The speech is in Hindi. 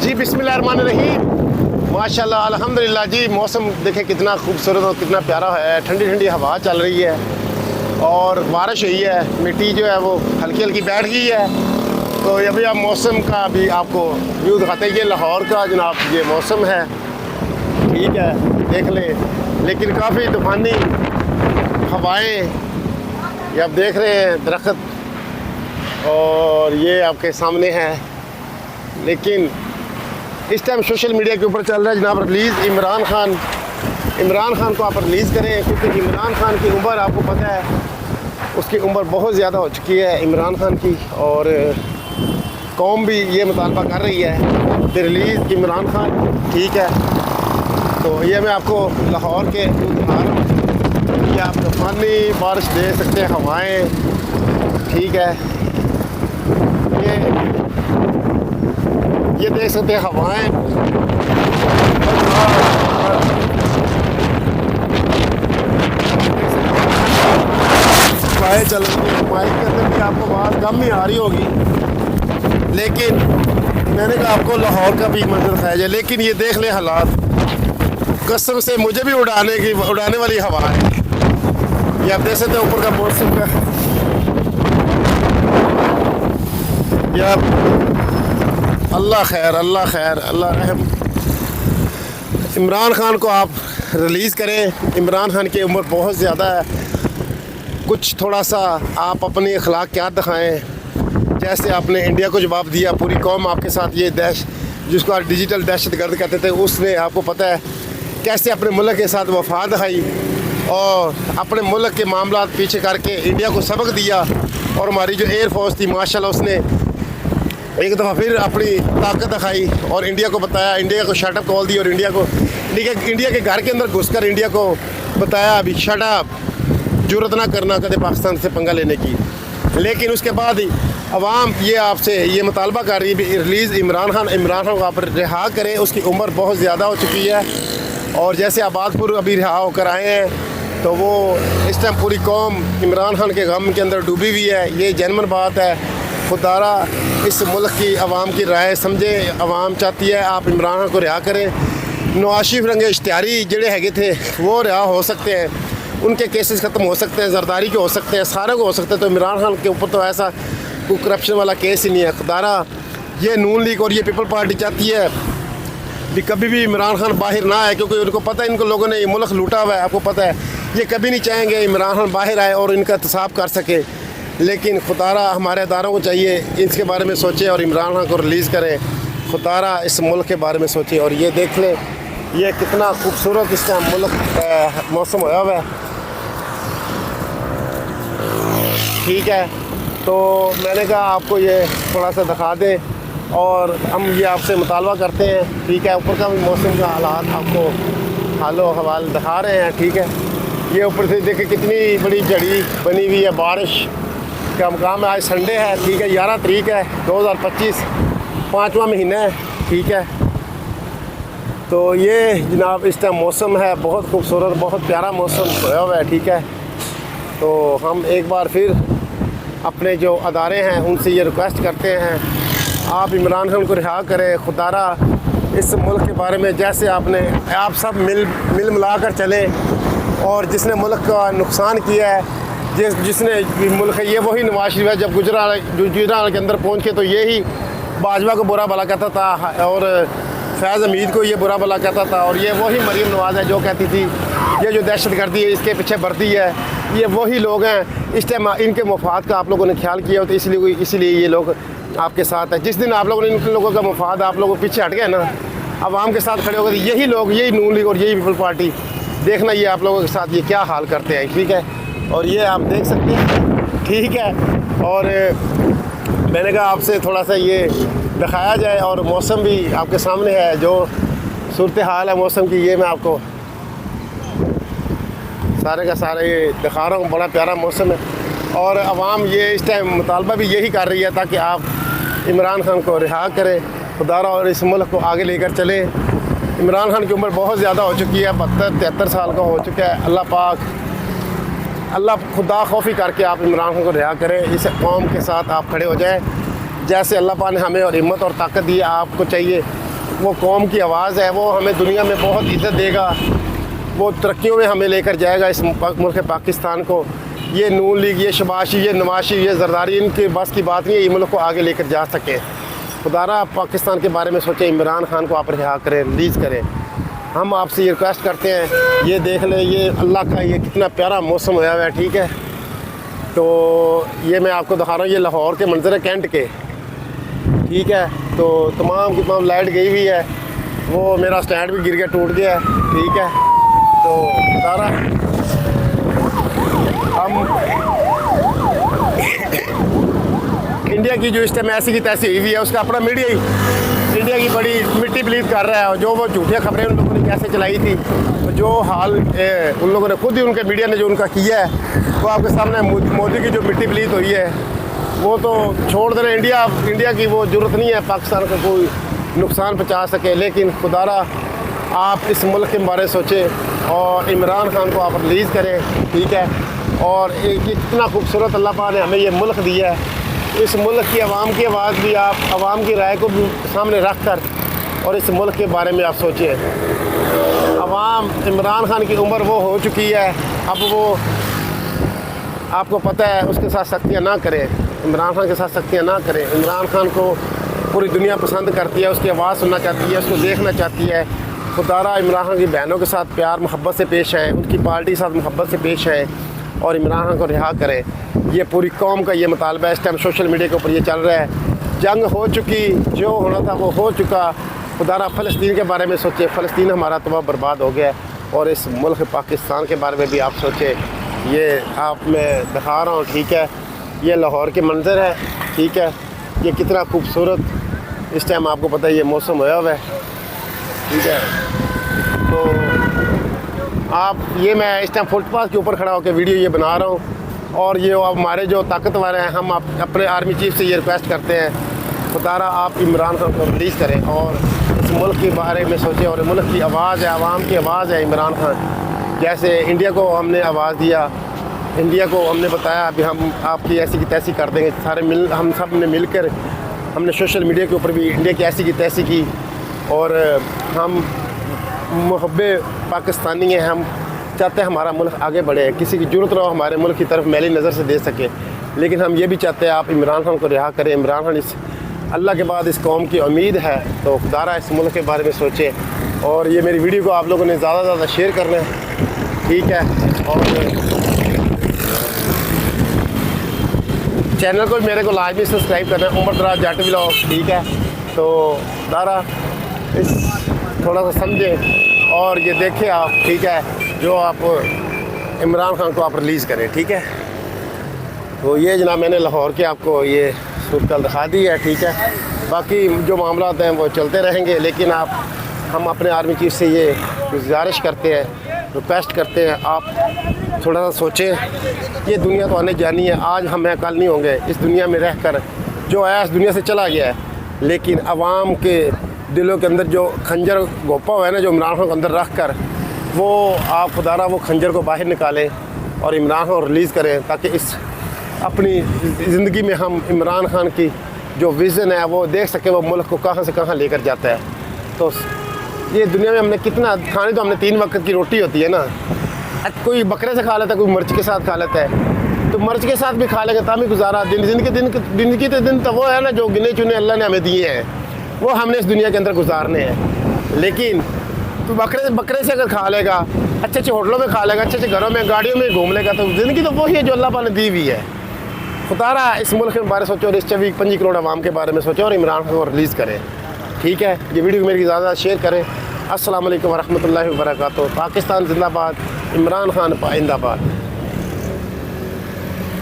जी बिस्मिल्लाहिर्रहमानिर्रहीम। माशाल्लाह अल्हम्दुलिल्लाह जी, मौसम देखें कितना खूबसूरत और कितना प्यारा है। ठंडी ठंडी हवा चल रही है और बारिश हुई है, मिट्टी जो है वो हल्की हल्की बैठ गई है। तो अभी आप मौसम का भी आपको व्यू दिखाते हैं। ये लाहौर का जनाब ये मौसम है, ठीक है, देख ले। लेकिन काफ़ी तूफ़ानी हवाएँ, ये आप देख रहे हैं दरख्त, और ये आपके सामने है। लेकिन इस टाइम सोशल मीडिया के ऊपर चल रहा है जनाब रिलीज़ इमरान खान को आप रिलीज़ करें, क्योंकि इमरान खान की उम्र आपको पता है, उसकी उम्र बहुत ज़्यादा हो चुकी है इमरान खान की, और कौम भी ये मुतालबा कर रही है कि रिलीज़ इमरान खान, ठीक है। तो ये मैं आपको लाहौर के दिखा रहा हूँ, ये आप तूफ़ानी बारिश दे सकते हैं, हवाएँ, ठीक है। ये देख सकते हैं हवाएँ, हवाएँ चल रही हैं। माइक के अंदर भी आपको आवाज़ कम ही आ रही होगी, लेकिन मैंने कहा आपको लाहौर का भी मंजर दिखाया जाए। लेकिन ये देख ले हालात, कसम से मुझे भी उड़ाने वाली हवा है। ये आप देख सकते हैं ऊपर का मौसम का, ये अल्लाह खैर अल्लाह रहम। इमरान खान को आप रिलीज़ करें। इमरान खान की उम्र बहुत ज़्यादा है, कुछ थोड़ा सा आप अपनी अखलाकियात दिखाएं। जैसे आपने इंडिया को जवाब दिया, पूरी कौम आपके साथ, ये जिसको आप डिजिटल दहशतगर्द कहते थे, उसने आपको पता है कैसे अपने मुल्क के साथ वफा दिखाई और अपने मुल्क के मामला पीछे करके इंडिया को सबक दिया। और हमारी जो एयरफोर्स थी माशाल्लाह, उसने एक दफ़ा फिर अपनी ताकत दिखाई और इंडिया को बताया, इंडिया को शटअप कॉल दी, और इंडिया के घर के अंदर घुसकर इंडिया को बताया अभी शटअप, जुर्रत ना करना कदे पाकिस्तान से पंगा लेने की। लेकिन उसके बाद ही अवाम ये आपसे ये मुतालबा कर रही है रिलीज़ इमरान खान को आप रिहा करें। उसकी उम्र बहुत ज़्यादा हो चुकी है, और जैसे आबादपुर अभी रिहा होकर आए हैं, तो वो इस टाइम पूरी कौम इमरान खान के गम के अंदर डूबी हुई है। ये जेन्युइन बात है। खुदारा इस मुल्क की आवाम की राय समझे। आवाम चाहती है आप इमरान खान को रिहा करें। नवाशिफ रंगे इश्तिहारी जड़े हैगे थे वो रिहा हो सकते हैं, उनके केसेस ख़त्म हो सकते हैं, जरदारी के हो सकते हैं, सारे को हो सकते हैं। तो इमरान खान के ऊपर तो ऐसा कोई करप्शन वाला केस ही नहीं है। खुदारा ये नून लीग और ये पीपल पार्टी चाहती है कि कभी भी इमरान खान बाहर ना आए, क्योंकि उनको पता है इनको लोगों ने ये मुल्क लूटा हुआ है। आपको पता है ये कभी नहीं चाहेंगे इमरान खान बाहर आए और इनका एहतसाब कर सके। लेकिन खुदारा हमारे अदारों को चाहिए इसके बारे में सोचे और इमरान खान को रिलीज़ करें। खुदारा इस मुल्क के बारे में सोचे। और ये देख लें ये कितना खूबसूरत इस टाइम मुल्क मौसम हुआ हुआ है, ठीक है। तो मैंने कहा आपको ये थोड़ा सा दिखा दें, और हम ये आपसे मुतालबा करते हैं, ठीक है। ऊपर का भी मौसम का हालात आपको हालो हवाल दिखा रहे हैं, ठीक है। ये ऊपर से देखें कितनी बड़ी झड़ी बनी हुई है, बारिश का मकाम है। आज संडे है, ठीक है, 11 तारीख है 2025, 5वां महीना है, ठीक है। तो ये जनाब इस टाइम मौसम है बहुत खूबसूरत, बहुत प्यारा मौसम होया हुआ है, ठीक है। तो हम एक बार फिर अपने जो अदारे हैं उनसे ये रिक्वेस्ट करते हैं आप इमरान खान को रिहा करें। खुदारा इस मुल्क के बारे में जैसे आप सब मिल मिला कर चलें, और जिसने मुल्क का नुकसान किया है, जिसने मुल्क है, ये वही नवाज शरीफ है। जब गुजरात के अंदर पहुँच के तो यही भाजपा को बुरा भला कहता था और फैज़ हमीद को ये बुरा भला कहता था, और ये वही मरीम नवाज़ है जो कहती थी ये जो दहशतगर्दी है इसके पीछे बढ़ती है। ये वही लोग हैं। इस टाइम इनके मफाद का आप लोगों ने ख्याल किया हो, तो इसलिए ये लोग आपके साथ है। जिस दिन आप लोगों ने इन लोगों का मफाद आप लोगों पीछे हट गए ना, आवाम के साथ खड़े हो गए, यही लोग, यही नून लीग और यही पीपल पार्टी, देखना ये आप लोगों के साथ ये क्या हाल करते हैं, ठीक है। और ये आप देख सकते हैं, ठीक है। और मैंने कहा आपसे थोड़ा सा ये दिखाया जाए, और मौसम भी आपके सामने है, जो सूरत हाल है मौसम की, ये मैं आपको सारे का सारा ये दिखा रहा हूँ। बड़ा प्यारा मौसम है, और आवाम ये इस टाइम मुतालबा भी यही कर रही है ताकि आप इमरान खान को रिहा करें खुदारा, और इस मुल्क को आगे लेकर चलें। इमरान खान की उम्र बहुत ज़्यादा हो चुकी है, 72-73 साल का हो चुका है। अल्लाह पाक अल्लाह खुदा खौफी करके आप इमरान खान को रिहा करें, इस कौम के साथ आप खड़े हो जाएं। जैसे अल्लाह पाक ने हमें और हिम्मत और ताकत दी, आपको चाहिए वो कौम की आवाज़ है, वो हमें दुनिया में बहुत इज़्ज़त देगा, वो तरक्कियों में हमें लेकर जाएगा इस मुल्क पाकिस्तान को। ये नून लीग, ये शबाशी, ये नवाशी, ये जरदारी, इनके बस की बात नहीं है ये मुल्क को आगे लेकर जा सके। खुदारा आप पाकिस्तान के बारे में सोचें, इमरान खान को आप रिहा करें, रिलीज़ करें। हम आपसे ये रिक्वेस्ट करते हैं, ये देख लें, ये अल्लाह का ये कितना प्यारा मौसम होया हुआ है, ठीक है। तो ये मैं आपको दिखा रहा हूँ, ये लाहौर के मंजर है कैंट के, ठीक है। तो तमाम की तमाम लाइट गई हुई है, वो मेरा स्टैंड भी गिर गया, टूट गया, ठीक है। तो सारा हम इंडिया की जो इस टाइम ऐसी की तैसी हुई हुई है, उसका अपना मीडिया ही इंडिया की बड़ी मिट्टी प्लीज कर रहा है। जो वो झूठियाँ खबरें उन लोगों ने कैसे चलाई थी, जो हाल उन लोगों ने खुद ही, उनके मीडिया ने जो उनका किया है, वो आपके सामने मोदी की जो मिट्टी प्लीज हुई है, वो तो छोड़ देना। इंडिया की वो ज़रूरत नहीं है पाकिस्तान को कोई नुकसान पहुँचा सके। लेकिन खुदारा आप इस मुल्क के बारे में सोचें और इमरान खान को आप रिलीज़ करें, ठीक है। और एक इतना खूबसूरत अल्लाह पाक ने हमें ये मुल्क दिया है, इस मुल्क की आवाम की आवाज़ भी आप आवाम की राय को भी सामने रख कर और इस मुल्क के बारे में आप सोचें। आवाम, इमरान खान की उम्र वो हो चुकी है, अब वो आपको पता है, उसके साथ सख्तियाँ ना करें, इमरान खान के साथ सख्तियाँ ना करें। इमरान खान को पूरी दुनिया पसंद करती है, उसकी आवाज़ सुनना चाहती है, उसको देखना चाहती है। खुदारा इमरान खान की बहनों के साथ प्यार मोहब्बत से पेश है, उनकी पार्टी के साथ मोहब्बत से पेश है और इमरान खान को रिहा करें। ये पूरी कौम का ये मुतालबा है। इस टाइम सोशल मीडिया के ऊपर ये चल रहा है, जंग हो चुकी, जो होना था वो हो चुका। खुदारा फ़लस्तीन के बारे में सोचें, फ़लस्तीन हमारा तबाह बर्बाद हो गया। और इस मुल्क पाकिस्तान के बारे में भी आप सोचें। ये आप मैं दिखा रहा हूँ, ठीक है, ये लाहौर के मंज़र है, ठीक है। ये कितना खूबसूरत इस टाइम आपको पता है ये मौसम होया हुआ है, ठीक है। तो आप ये मैं इस टाइम फुटपाथ के ऊपर खड़ा होकर वीडियो ये बना रहा हूँ। और ये हमारे जो ताकतवर हैं, हम अपने आर्मी चीफ से ये रिक्वेस्ट करते हैं, खुदारा आप इमरान खान को रिलीज़ करें और इस मुल्क के बारे में सोचें। और मुल्क की आवाज़ है, आवाम की आवाज़ है इमरान खान। जैसे इंडिया को हमने आवाज़ दिया, इंडिया को हमने बताया अभी हम आपकी ऐसी की तैसी कर देंगे, हम सब ने मिलकर हमने सोशल मीडिया के ऊपर भी इंडिया की ऐसी की तैसी की। और हम मुहब्बे पाकिस्तानी हैं, हम चाहते हैं हमारा मुल्क आगे बढ़े, किसी की ज़रूरत ना हो हमारे मुल्क की तरफ मैली नज़र से दे सके। लेकिन हम ये भी चाहते हैं आप इमरान खान को रिहा करें। इमरान खान इस अल्लाह के बाद इस कौम की उम्मीद है, तो खुदारा इस मुल्क के बारे में सोचें। और ये मेरी वीडियो को आप लोगों ने ज़्यादा से ज़्यादा शेयर करना है, ठीक है। और चैनल को मेरे को लाजमी सब्सक्राइब करना है, उमर दराज जट व्लॉग, ठीक है। तो दारा इस थोड़ा सा समझें और ये देखें आप, ठीक है, जो आप इमरान खान को आप रिलीज़ करें, ठीक है। तो ये जनाब मैंने लाहौर के आपको ये सूरत दिखा दी है, ठीक है। बाकी जो मामला हैं वो चलते रहेंगे, लेकिन हम अपने आर्मी चीफ से ये गुजारिश करते हैं, रिक्वेस्ट करते हैं, आप थोड़ा सा सोचें। ये दुनिया तो आने जानी है, आज हम हैं कल नहीं होंगे। इस दुनिया में रह कर जो आया इस दुनिया से चला गया है, लेकिन आवाम के दिलों के अंदर जो खंजर गोपा हुआ है ना, जो इमरान खान को अंदर रख कर, वो आप खुदारा वो खंजर को बाहर निकालें और इमरान खान को रिलीज़ करें, ताकि इस अपनी ज़िंदगी में हम इमरान खान की जो विज़न है वो देख सकें, वो मुल्क को कहाँ से कहाँ लेकर जाता है। तो ये दुनिया में हमने कितना खाने, तो हमने 3 वक्त की रोटी होती है ना, कोई बकरे से खा लेता है, कोई मिर्च के साथ खा लेता है। तो मिर्च के साथ भी खा लेंगे तभी गुजारा। जिंदगी के दिन तो वो है ना जो गिने चुने अल्लाह ने हमें दिए हैं, वो हमने इस दुनिया के अंदर गुजारने हैं। लेकिन तो बकरे से अगर खा लेगा, अच्छे अच्छे होटलों में खा लेगा, अच्छे अच्छे घरों में गाड़ियों में घूम लेगा, तो ज़िंदगी तो वही है जो अल्लाह पाक ने दी हुई है। खुदारा इस मुल्क के बारे में सोचो और इस 25 करोड़ आवाम के बारे में सोचो और इमरान खान को रिलीज़ करें, ठीक है। ये वीडियो मेरी ज़्यादा शेयर करें। अस्सलाम वालेकुम रहमतुल्लाहि व बरकातहू। पाकिस्तान जिंदाबाद, इमरान खान पाइंदाबाद।